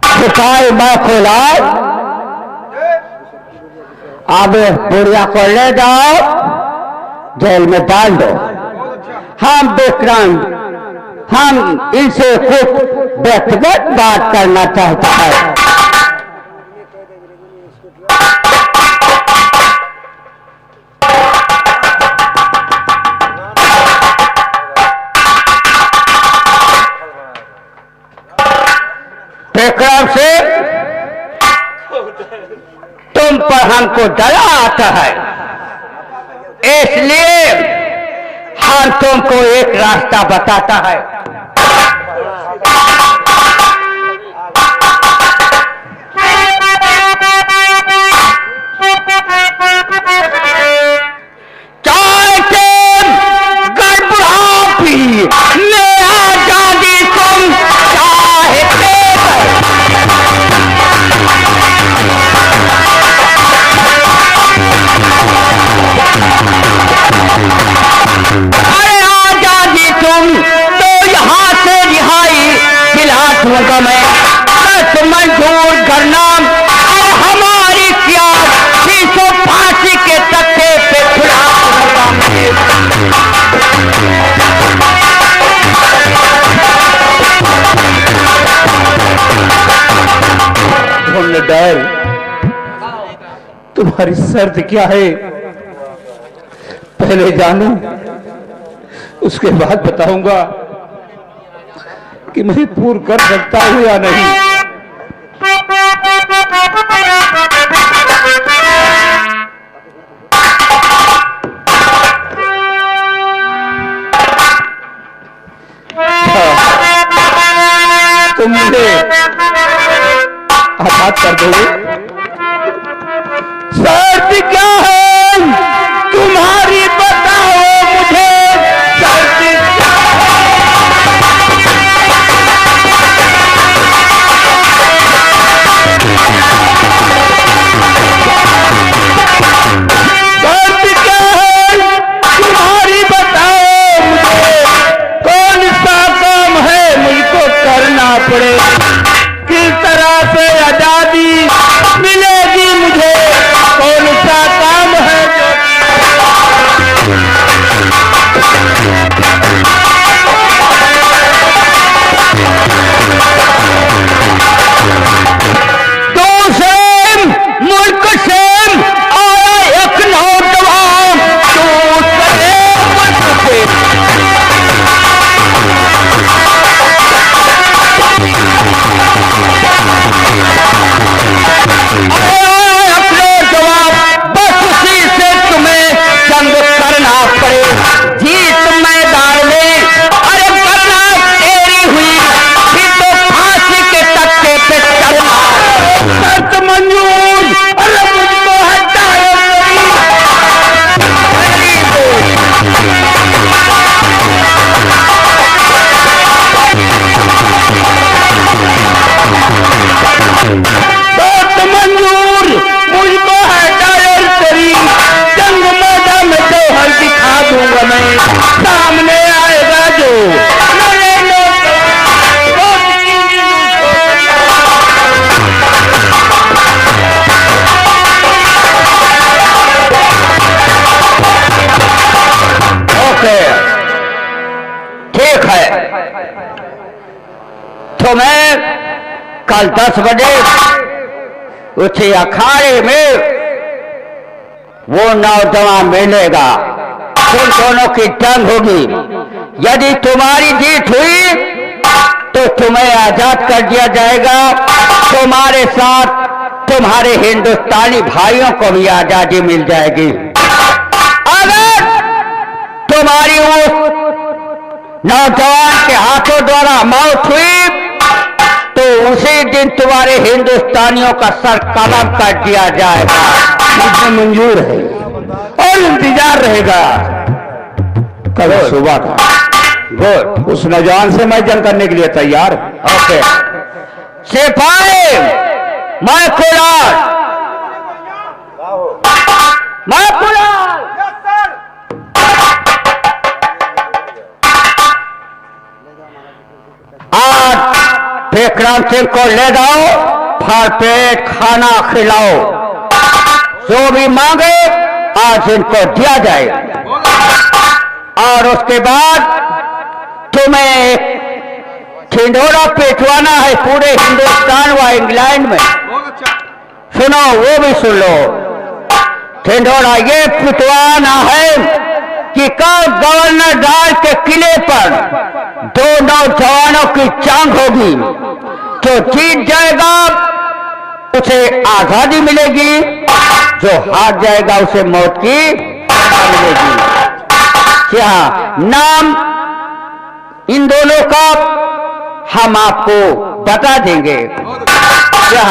सिपाही मैं खुलाए, अब बुढ़िया को ले जाओ, जेल में डाल दो। हम विक्रांत, हम इनसे कुछ व्यक्तिगत बात करना चाहता है। विक्रम सिंह, तुम पर हमको दया आता है, इसलिए हम तुमको एक रास्ता बताता है। चाहे तुम गड़बड़ापी में आजादी तुम चाहते दूंगा मैं, बस मंजूर करना और हमारी क्या 385 के तख्ते पे खड़ा डर, तुम्हारी शर्त क्या है पहले जानूं, उसके बाद बताऊंगा कि मैं पूर्ण कर सकता हूं या नहीं। तुम मुझे आजाद कर दोगे? शर्त क्या है तुम्हारी, बताओ मुझे शर्त क्या पड़े, किस तरह से आजादी मिलेगी मुझे, कौन सा काम है जो सेम मुल्क सेम आया एक नौजवान दूसरे मुल्क से। अपने जवाब बस उसी से तुम्हें जंग करना पड़े, जीत मैदान में अरे करना तेरी हुई, फिर तो फांसी के तख्ते पे चढ़ना। शर्त मंजूर, अरे मुझको हटाओ मंजूर, मुझको है टायर तेरी, जंग मैदान में जौहर दिखा दूंगा मैं, सामने आएगा जो ओके ठीक है, तो मैं कल 10 बजे उसी अखाड़े में वो नौजवान मिलेगा, तुम दोनों की जंग होगी। यदि तुम्हारी जीत हुई तो तुम्हें आजाद कर दिया जाएगा, तुम्हारे साथ तुम्हारे हिंदुस्तानी भाइयों को भी आजादी मिल जाएगी। अगर तुम्हारी उस नौजवान के हाथों द्वारा मौत हुई तो उसी दिन तुम्हारे हिंदुस्तानियों का सर कलम कर दिया जाएगा। मुझे मंजूर है और इंतजार रहेगा कल सुबह का। गुड, उस नौजवान से मैं जंग करने के लिए तैयार। ओके सिपाही, मैं कुलाल, मैं कुलाल। आज विक्रम सिंह को ले जाओ, भरपेट खाना खिलाओ, जो भी मांगे आज इनको दिया जाए। और उसके बाद तुम्हें ढिंढोरा पिटवाना है पूरे हिंदुस्तान व इंग्लैंड में। सुनो, वो भी सुन लो। ढिंढोरा ये पिटवाना है कि कल गवर्नर डाल के किले पर 2 नौजवानों की जंग होगी। जो जीत जाएगा उसे आजादी मिलेगी, जो हार जाएगा उसे मौत की सजा मिलेगी। क्या नाम इन दोनों का हम आपको बता देंगे। क्या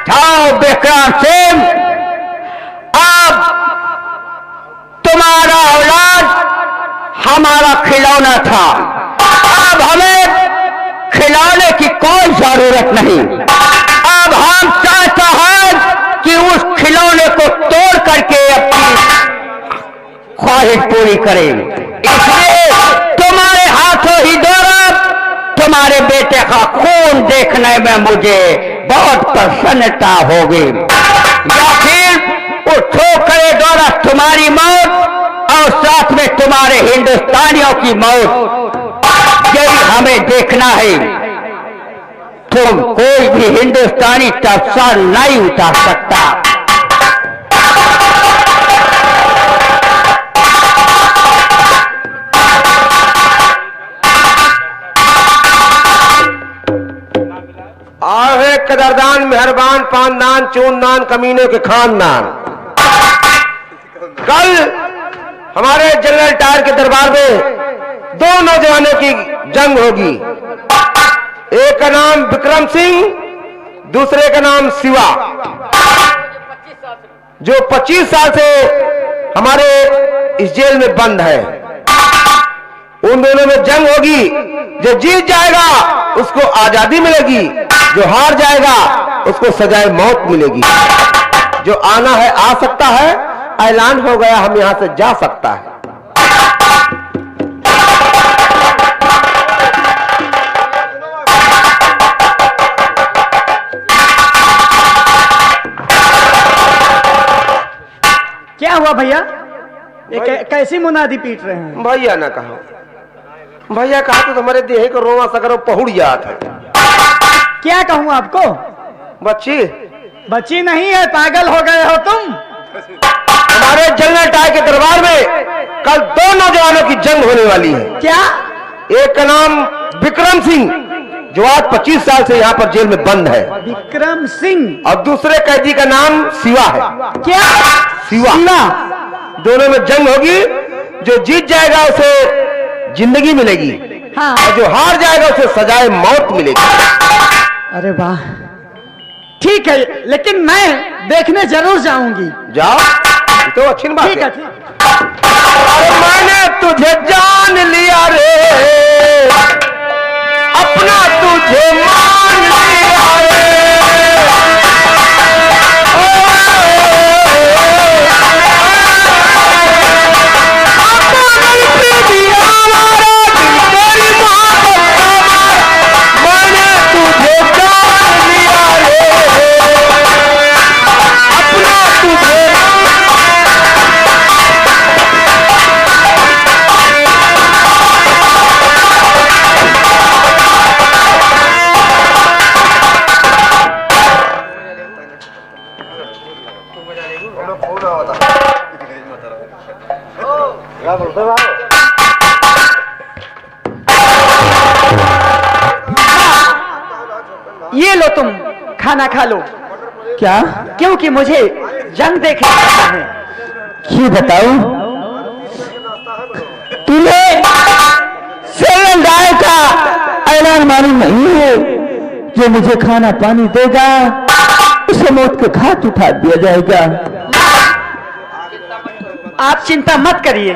जाओ विक्रम सिंह, अब तुम्हारा औलाद हमारा खिलौना था, अब हमें खिलौने की कोई जरूरत नहीं। अब हम चाहते हैं कि उस खिलौने को तोड़ करके अपनी ख्वाहिश पूरी करें। इसलिए तुम्हारे हाथों ही दौरा, तुम्हारे बेटे का खून देखने में मुझे बहुत प्रसन्नता होगी। या फिर वो ठोकरे द्वारा तुम्हारी मौत और साथ में तुम्हारे हिंदुस्तानियों की मौत, यही हमें देखना है। तुम कोई भी हिंदुस्तानी तबसर नहीं उतार सकता। आहे कदरदान मेहरबान पानदान चूनदान कमीनों के खानदान। कल हमारे जनरल टायर के दरबार में 2 नौजवानों की जंग होगी। एक का नाम विक्रम सिंह, दूसरे का नाम शिवा, जो 25 साल से हमारे इस जेल में बंद है। उन दोनों में जंग होगी। जो जीत जाएगा उसको आजादी मिलेगी, जो हार जाएगा उसको सजाए मौत मिलेगी। जो आना है आ सकता है, ऐलान हो गया हम यहां से जा सकता है। क्या हुआ भैया? ये कैसी मुनादी पीट रहे हैं? भैया ना कहो, भैया कहा तो तुम्हारे देह को रोवा सकरो पहुड़ जाता है। क्या कहूँ आपको? बच्ची बच्ची नहीं है, पागल हो गए हो तुम। हमारे जनरल टायर के दरबार में कल 2 नौजवानों की जंग होने वाली है। क्या? एक का नाम विक्रम सिंह, जो आज 25 साल से यहाँ पर जेल में बंद है, विक्रम सिंह, और दूसरे कैदी का नाम शिवा है। क्या? शिवा। दोनों में जंग होगी। जो जीत जाएगा उसे जिंदगी मिलेगी, हाँ। और जो हार जाएगा उसे सजाए मौत मिलेगी। अरे वाह, ठीक है, लेकिन मैं देखने जरूर जाऊंगी। जाओ, ये तो अच्छी बात ठीक है, है। ठीक। अरे मैंने तुझे जान लिया रे, अपना तुझे मान लिया रे। मैंने तुझे जान लिया रे, अपना तुझे। ये लो, तुम खाना खा लो। क्या? क्योंकि मुझे जंग देखना है। ये बताओ, तुम्हें जनरल डायर का ऐलान मालूम नहीं है? जो मुझे खाना पानी देगा उसे मौत के घाट उठा दिया जाएगा। आप चिंता मत करिए,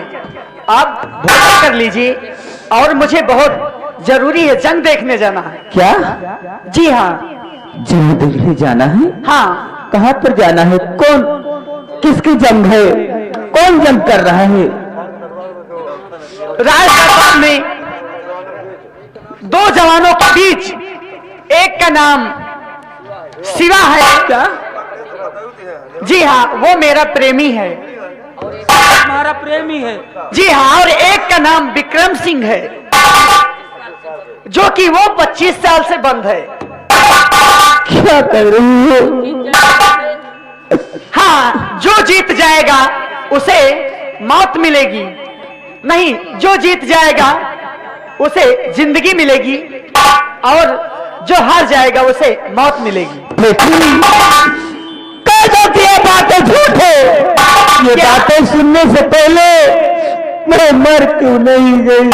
आप भोजन कर लीजिए। और मुझे बहुत जरूरी है, जंग देखने जाना है। क्या? जी हाँ। जंग देखने जाना है? हाँ। कहाँ पर जाना है? कौन, किसकी जंग है? कौन जंग कर रहा है? राज दरबार में दो जवानों के बीच एक का नाम शिवा है। क्या? जी हाँ, वो मेरा प्रेमी है। हमारा प्रेमी है। जी हाँ, और एक का नाम विक्रम सिंह है, जो कि वो 25 साल से बंद है। क्या कर रही हो? हाँ, जो जीत जाएगा उसे मौत मिलेगी, नहीं, जो जीत जाएगा उसे जिंदगी मिलेगी, और जो हार जाएगा उसे मौत मिलेगी। ये बातें झूठ है। ये बातें सुनने से पहले मैं मर क्यों नहीं गई?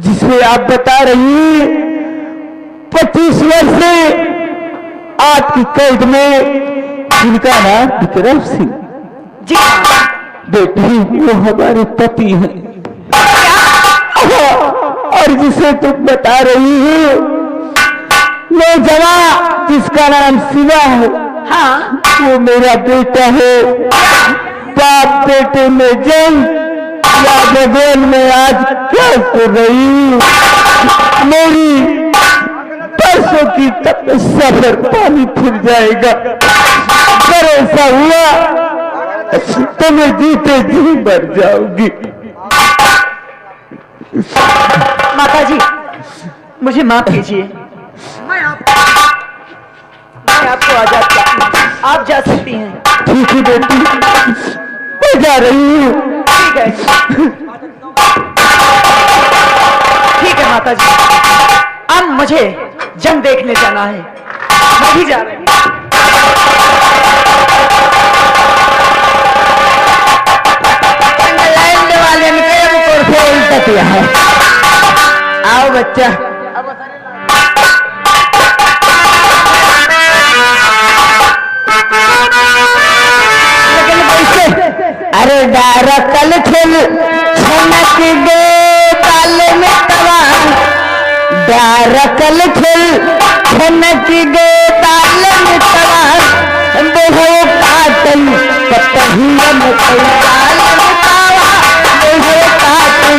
जिसे आप बता रही 25 वर्ष से आज की कैद में, जिनका नाम विक्रम सिंह। जी हाँ। बेटी, वो हमारे पति हैं। और जिसे तुम बता रही हो नौजवान जिसका नाम शिवा है, हाँ, वो मेरा बेटा है। बाप बेटे में जंग या भगवान में आज क्या कर रही हूँ? मेरी परसों की तपस्या पर पानी फिर जाएगा। अगर ऐसा हुआ तो मैं जीते जी मर जाऊंगी। माता जी, मुझे माफ कीजिए। मैं आपको आजाद करती हूँ, आप जा सकती हैं। ठीक है बेटी, मैं जा रही हूँ। ठीक है, ठीक है माता जी, अब मुझे जंग देखने जाना है, मैं भी जा रही हूँ। वाले है। आओ बच्चा, अरे डारा कल खेल छनक दे बाल में तवा, डारा कल खेल छनक दे बाल में तवा, देखो काटन पतहिया में कई बाल में तवा, देखो काटन।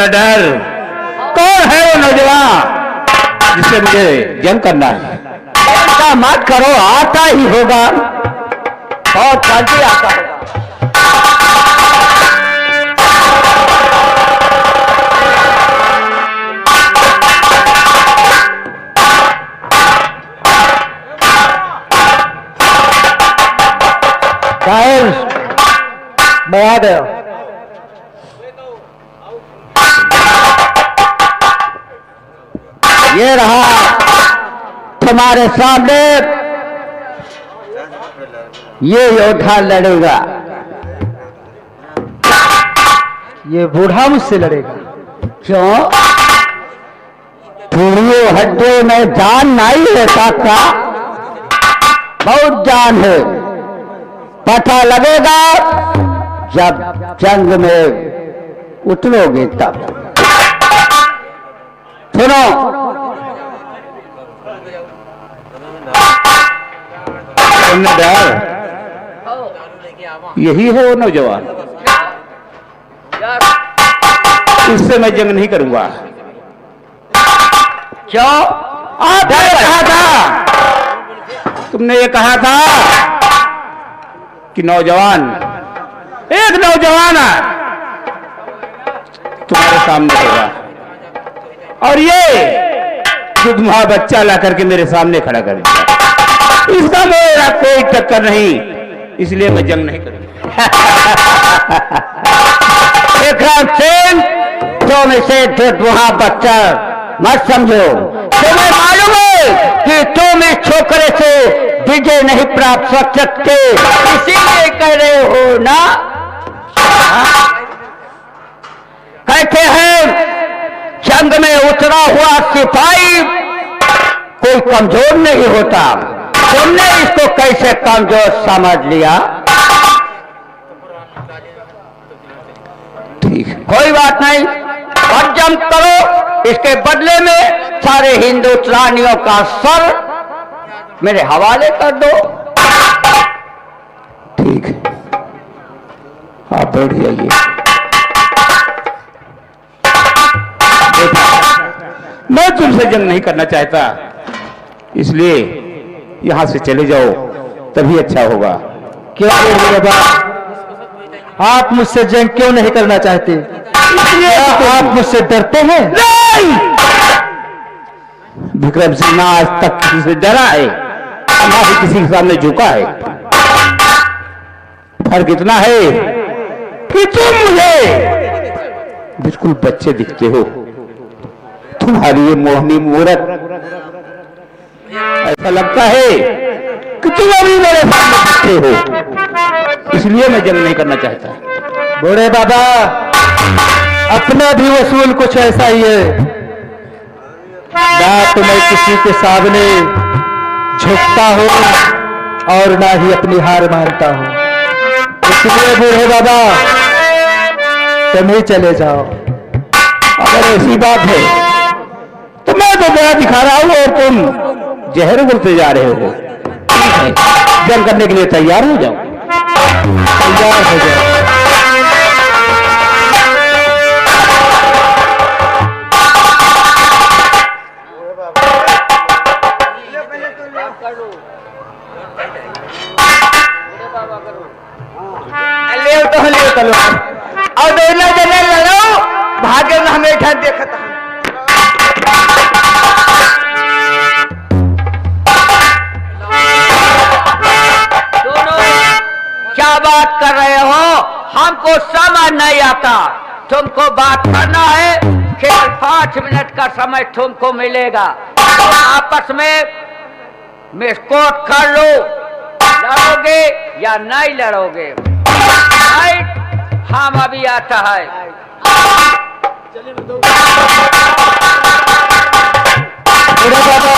डर कौन है वो नौजवान जिसे मुझे जंग करना है? ऐसा मत करो, आता ही होगा, बहुत जल्दी आता होगा। मैं आ गया। ये रहा तुम्हारे सामने, ये योद्धा लड़ेगा। ये बूढ़ा मुझसे लड़ेगा? क्यों? पूरी हड्डियों में जान नहीं है काका, बहुत जान है। पता लगेगा जब जंग में उतरोगे तब। सुनो, यही है वो नौजवान, इससे मैं जंग नहीं करूंगा। क्यों? आपने कहा था, तुमने ये कहा था कि नौजवान, एक नौजवान तुम्हारे सामने होगा, और ये दुधमा बच्चा ला करके मेरे सामने खड़ा कर दिया। इसका मेरा कोई टक्कर नहीं, इसलिए मैं जंग नहीं करूंगा। विक्रम सिंह, तुम इसे दुधमा बच्चा मत समझो। तुम्हें मालूम है कि तुम इस छोकरे से विजय नहीं प्राप्त कर सकते, इसीलिए कह रहे हो ना? कहते हैं जंग में उतरा हुआ सिपाही कोई कमजोर नहीं होता। तुमने इसको कैसे कमजोर समझ लिया? ठीक है। कोई बात नहीं, और जंग करो, इसके बदले में सारे हिंदुस्तानियों का सर मेरे हवाले कर दो। ठीक है, आप बैठ जाइए। मैं तुमसे जंग नहीं करना चाहता, इसलिए यहां से चले जाओ, तभी अच्छा होगा। क्यों मेरे बाबा, आप मुझसे जंग क्यों नहीं करना चाहते? इसलिए आप मुझसे डरते हैं? नहीं! विक्रम सिंह ना आज तक किसी से डरा है, ना ही किसी के सामने झुका है। फर्क इतना है कि तुम मुझे बिल्कुल बच्चे दिखते हो। तुम्हारी ये मोहनी मूरत, ऐसा लगता है कि तुम अभी मेरे सामने दिखते हो, इसलिए मैं जंग नहीं करना चाहता। बूढ़े बाबा, अपना भी वसूल कुछ ऐसा ही है। ना तो मैं किसी के सामने झुकता हूं और ना ही अपनी हार मानता हूं। इसलिए बूढ़े बाबा, तुम ही चले जाओ। अगर ऐसी बात है तो मैं तो दया दिखा रहा हूं और तुम जहर बोलते जा रहे हो। ठीक है, जंग करने के लिए तैयार हो जाओ। तैयार हो जाओ। ले तो ले चलो, और दोनों जने लड़ो, भागे ना हमेशा देखता हूं। क्या बात कर रहे हो? हमको समझ नहीं आता। तुमको बात करना है, केवल 5 मिनट का समय तुमको मिलेगा। तुम आपस में मिसकोट कर लो, लड़ोगे या नहीं लड़ोगे? राइट, हम अभी आता है। बूढ़े बाबा,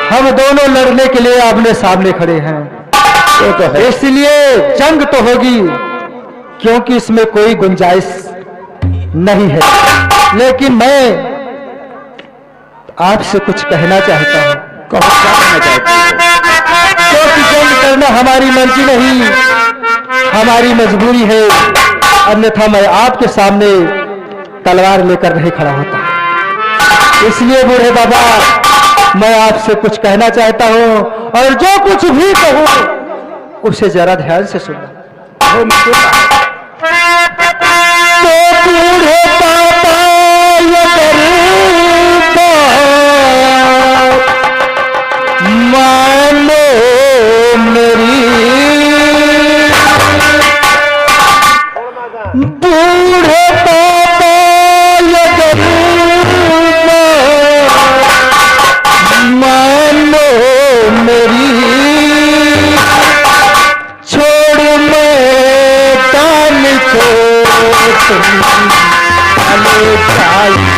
हम दोनों लड़ने के लिए आमने सामने खड़े हैं। तो है। इसलिए जंग तो होगी, क्योंकि इसमें कोई गुंजाइश नहीं है। लेकिन मैं आपसे कुछ कहना चाहता हूं। कहो, क्या कहना चाहते हो? क्योंकि जंग करना हमारी मर्जी नहीं, हमारी मजबूरी है। अन्यथा मैं आपके सामने तलवार लेकर नहीं खड़ा होता। इसलिए बूढ़े बाबा, मैं आपसे कुछ कहना चाहता हूं, और जो कुछ भी कहूं उसे जरा ध्यान से सुनना। तो बूढ़े बाबा ये गरीब मानो मेरी, बूढ़े बाबा ये गरीब मानो मेरी, छोड़ मैदान को तुम चले जाइए।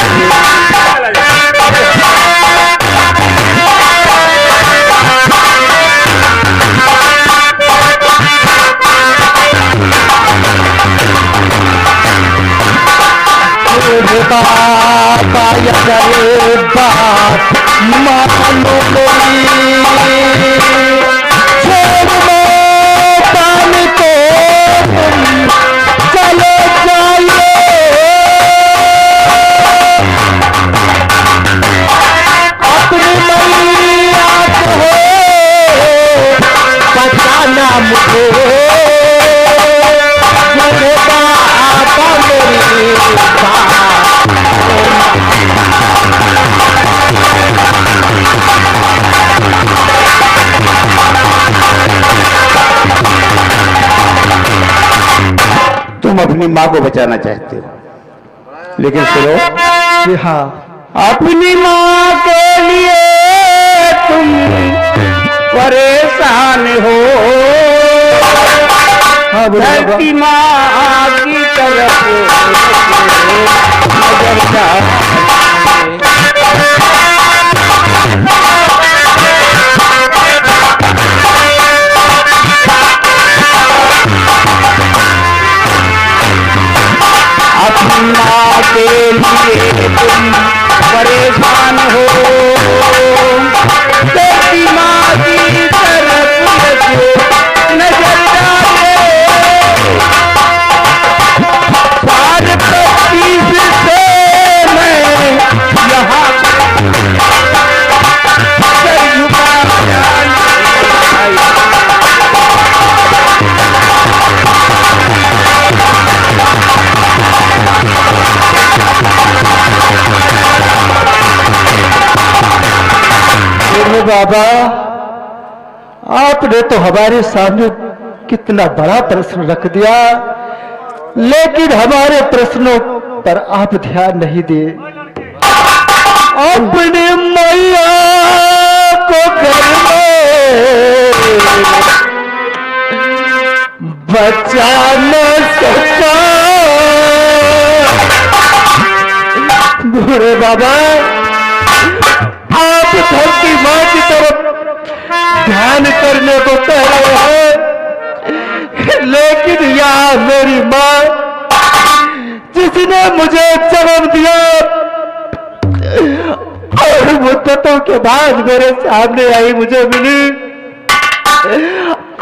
बाबा या रे बात मानो मेरी, छोड़ मैदान को तुम चले जाइए। अपनी मैयात हो बचाना मुझे, मेरे बाबा मेरी बात। तुम अपनी माँ को बचाना चाहते हो, लेकिन सुनो, जी हाँ, अपनी माँ के लिए तुम परेशान हो, धरती माँ की तरफ नजर डाल। अपनी माँ के लिए तुम परेशान हो, धरती माँ की तरफ नजर डाले। साल 25 से मैं यहाँ सर झुका बाबा, आपने तो हमारे सामने कितना बड़ा प्रश्न रख दिया, लेकिन हमारे प्रश्नों पर आप ध्यान नहीं दिए। अपने मैया को घर में बचा न सका। बूढ़े बाबा, आप धरती माँ की तरफ ध्यान करने को कह रहे हैं, लेकिन यहाँ मेरी माँ जिसने मुझे जन्म दिया और मुद्दतों के बाद मेरे सामने आई मुझे मिली,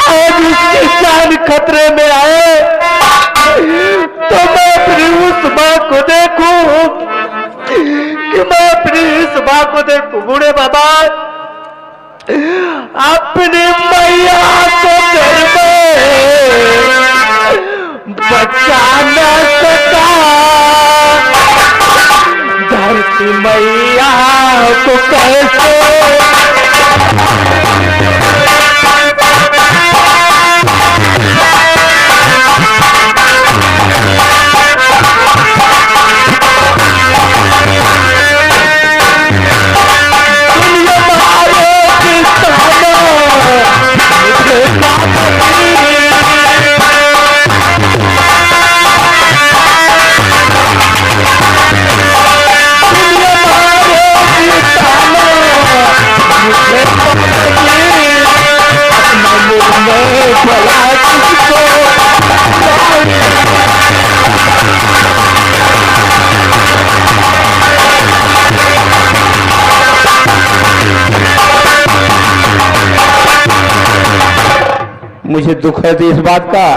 आज उसकी जान खतरे में आए तो मैं अपनी उस माँ को देखूं कि मैं अपनी इस माँ को देखूं। बूढ़े बाबा, अपनी मैया को घर में बचा न सका, धरती मैया को कैसे मुझे दुख है इस बात का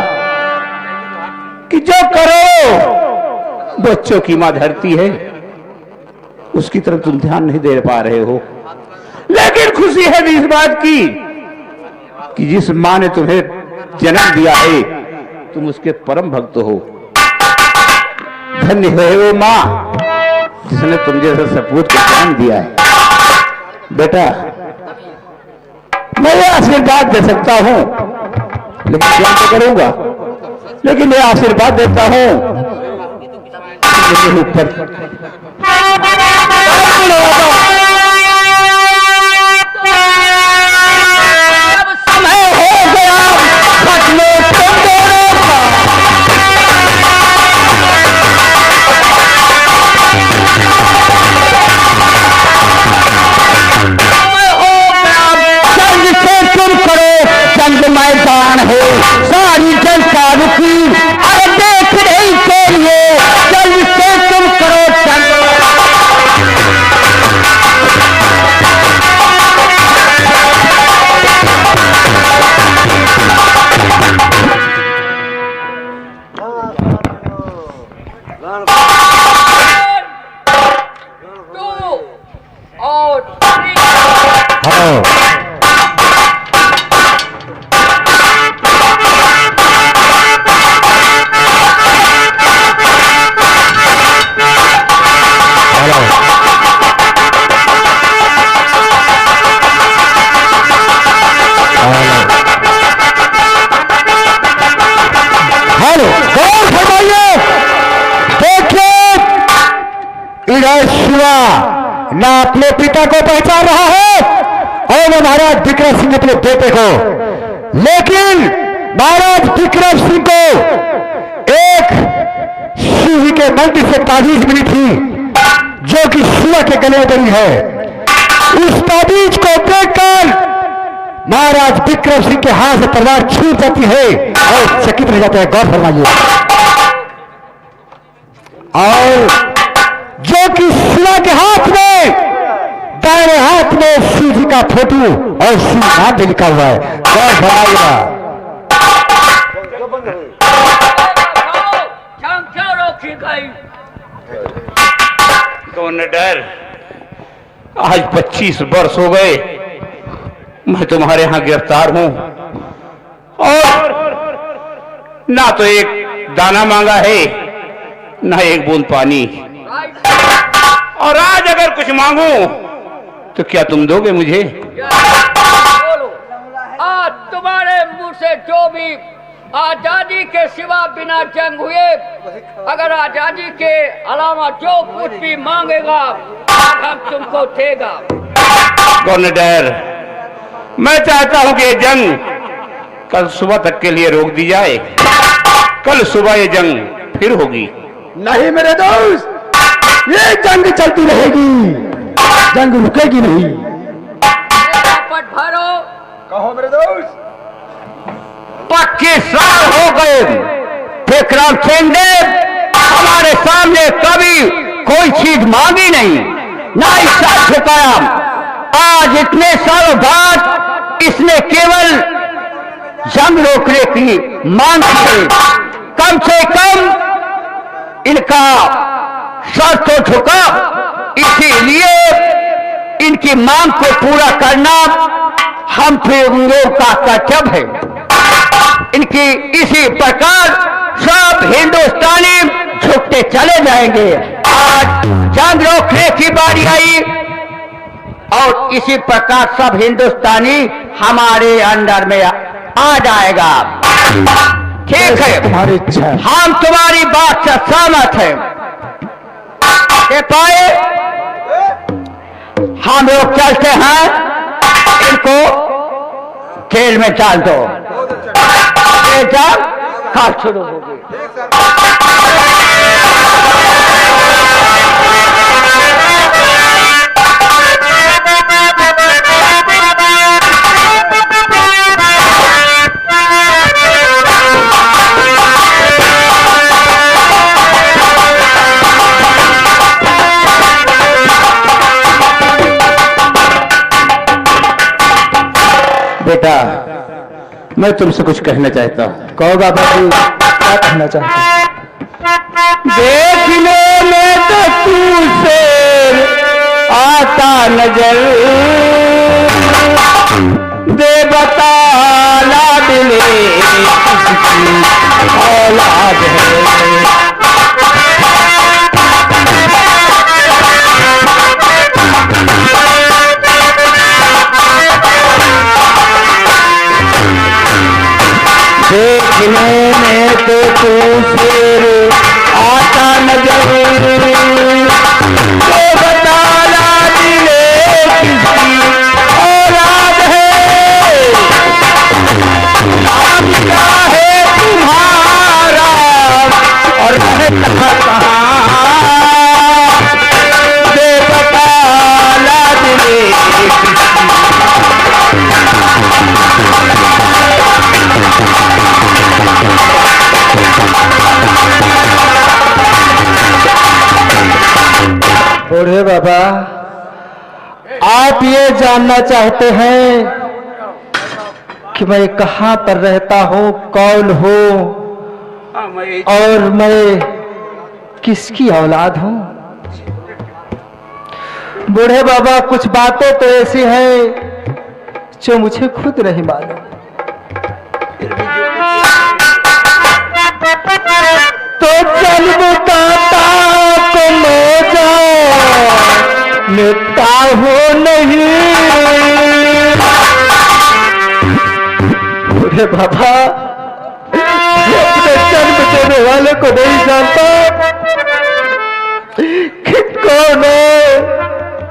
कि जो करो बच्चों की मां धरती है, उसकी तरफ तुम ध्यान नहीं दे पा रहे हो। लेकिन खुशी है भी इस बात की कि जिस मां ने तुम्हें जन्म दिया है तुम उसके परम भक्त हो। धन्य है वो मां जिसने तुम जैसे सपूत को जन्म दिया है। बेटा, मैं ये आशीर्वाद दे सकता हूं, लेकिन क्या तो करूंगा, लेकिन मैं आशीर्वाद देता हूं मेरे ऊपर समय हो गया खत्म संदेरे का। जंग से तुम करो, जंग मैदान है सारी जनता रुकी, अरे देख रही के लिए जल्द से तुम करो जंग। ना अपने पिता को पहचान रहा है और न महाराज विक्रम सिंह अपने बेटे को। लेकिन महाराज विक्रम सिंह को एक शिव के मंदिर से ताबीज मिली थी जो कि शिव के गले में बनी है। उस ताबीज को देखकर महाराज विक्रम सिंह के हाथ से तलवार छूट जाती है और चकित रह जाते हैं। गौर फरमाइए। और जो कि शिवा के हाथ में, दाहिने हाथ में शिव जी का फोटो और शिव नाम भी लिखा हुआ है। गौर फरमाइएगा। कौन डर, आज 25 वर्ष हो गए मैं तुम्हारे यहां गिरफ्तार हूं और ना तो एक दाना मांगा है ना एक बूंद पानी। और आज अगर कुछ मांगू तो क्या तुम दोगे मुझे? बोलो, आज तुम्हारे मुंह से जो भी आजादी के सिवा बिना जंग हुए, अगर आजादी के अलावा जो कुछ भी मांगेगा हम तुमको देगा। गवर्नर, मैं चाहता हूं कि ये जंग कल सुबह तक के लिए रोक दी जाए। कल सुबह ये जंग फिर होगी। नहीं मेरे दोस्त, ये जंग चलती रहेगी, जंग रुकेगी नहीं। पट भरो। कहो मेरे दोस्त। 25 साल हो गए विक्रम सिंह ने हमारे सामने कभी कोई चीज मांगी नहीं, ना इसका झुकाया। आज इतने सालों बाद इसने केवल जंग रोकने की मांग की है। कम से कम इनका सर तो झुका, इसीलिए इनकी मांग को पूरा करना हम लोगों का कर्तव्य है। इनकी इसी प्रकार सब हिंदुस्तानी झुकते चले जाएंगे। आज जंग रोकने की बारी आई और इसी प्रकार सब हिंदुस्तानी हमारे अंडर में आ जाएगा। ठीक है, तुम्हारी इच्छा। हम तुम्हारी बात से सहमत हैं। के पाए हम लोग चलते हैं, इनको जेल में डाल दो। जब काल शुरू होगी। बेटा, मैं तुमसे कुछ कहना चाहता हूँ। कहो बाबा जी, क्या कहना चाहते हैं? देखने में तो तू शेर आता नजर, दे बताला दिले किसकी औलाद है। देखने में तो तू शेर आता नजर, तो बताना दिले किसकी औलाद है। नाम क्या है तुम्हारा और रहता कहाँ, दे बताना दिले किसकी। बूढ़े बाबा, आप ये जानना चाहते हैं कि मैं कहाँ पर रहता हूँ, कौन हूँ और मैं किसकी औलाद हूँ? बूढ़े बाबा, कुछ बातें तो ऐसी हैं जो मुझे खुद नहीं मालूम। तो चल बताता तो मैं जानता हूँ नहीं। बूढ़े बाबा, अपने जन्म देने वाले को नहीं जानता कि कौन है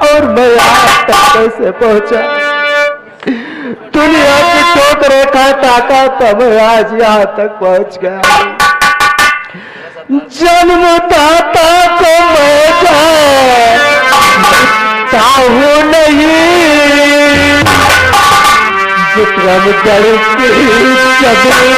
और मैं आज तक कैसे पहुंचा। दुनिया की ठोकरें खाता था मैं आज यहाँ तक पहुंच गया। जन्मदाता को मैं जानता हूँ नहीं, विक्रम गढ़ की करता हूँ।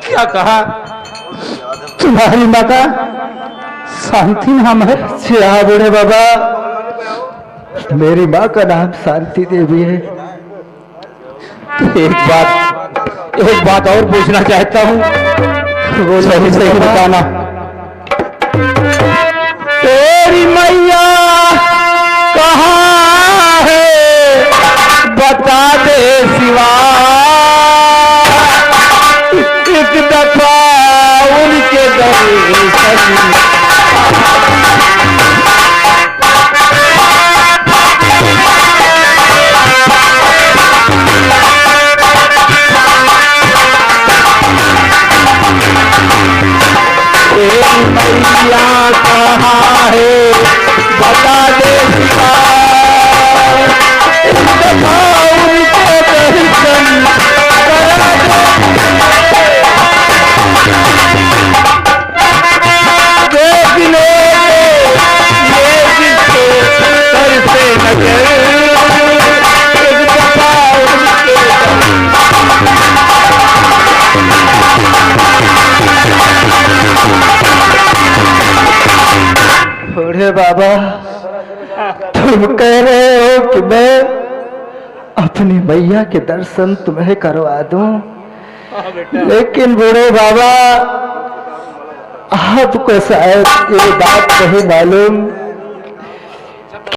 क्या कहा? तुम्हारी माता शांति नाम है? हाँ बूढ़े बाबा, मेरी माँ का नाम शांति देवी है। एक बात और पूछना चाहता हूँ, वो सही सही बताना। तेरी मैया कहाँ है बता दे शिवा, एक दफा उनके दर्शन। मैया कहाँ है बता दे शिवा, एक दफा उनके दर्शन करा दे। देखने ये जिसको सर से नजर, एक दफा उनके बूढ़े बाबा, तुम कह रहे हो कि मैं अपनी मैया के दर्शन तुम्हें करवा दूं, लेकिन बूढ़े बाबा आपको शायद ये बात नहीं मालूम